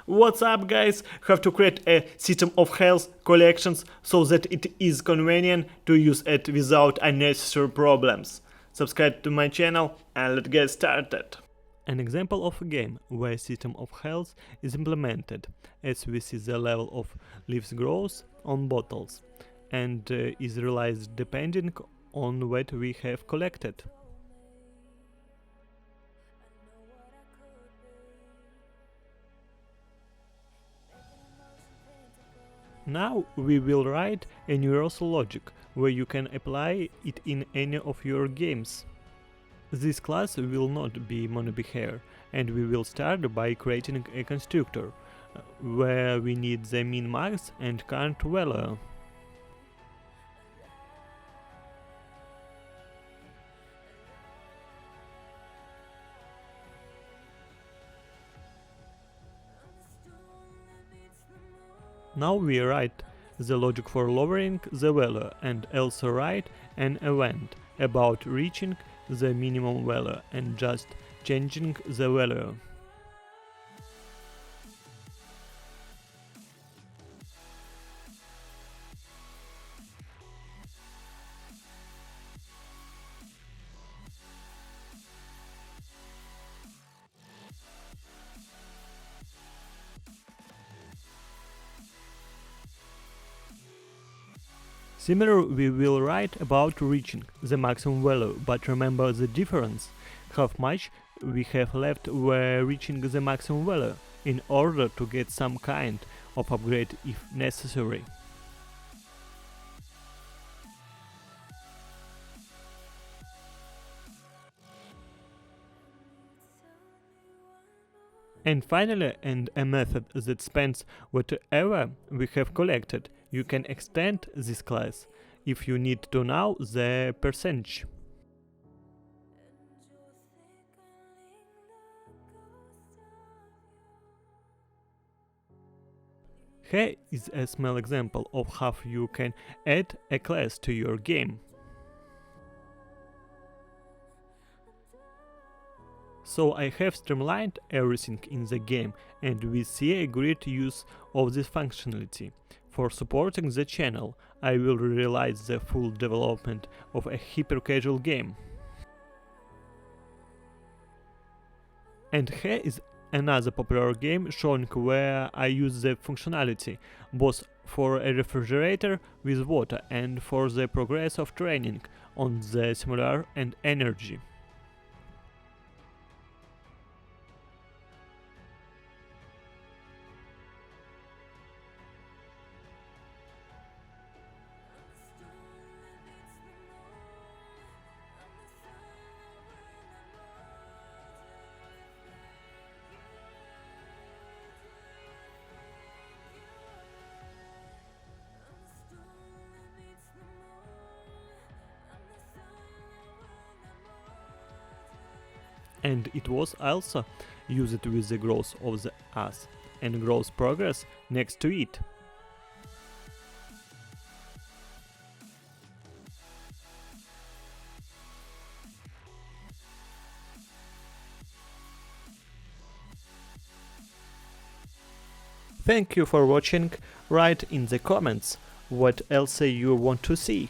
What's up, guys? Have to create a system of health collections so that it is convenient to use it without unnecessary problems. Subscribe to my channel and let's get started. An example of a game where a system of health is implemented, as we see the level of leaves growth on bottles, and is realized depending on what we have collected. Now we will write a universal logic, where you can apply it in any of your games. This class will not be monobehavior, and we will start by creating a constructor, where we need the min max and current value. Now we write the logic for lowering the value and also write an event about reaching the minimum value and just changing the value. Similar, we will write about reaching the maximum value, but remember the difference, how much we have left where reaching the maximum value, in order to get some kind of upgrade if necessary. And finally, and a method that spends whatever we have collected. You can extend this class if you need to know the percentage. Here is a small example of how you can add a class to your game. So I have streamlined everything in the game, and we see a great use of this functionality. For supporting the channel, I will realize the full development of a hyper-casual game. And here is another popular game showing where I use the functionality, both for a refrigerator with water and for the progress of training on the similar and energy. And it was also used with the growth of the ass and growth progress next to it. Thank you for watching. Write in the comments what else you want to see.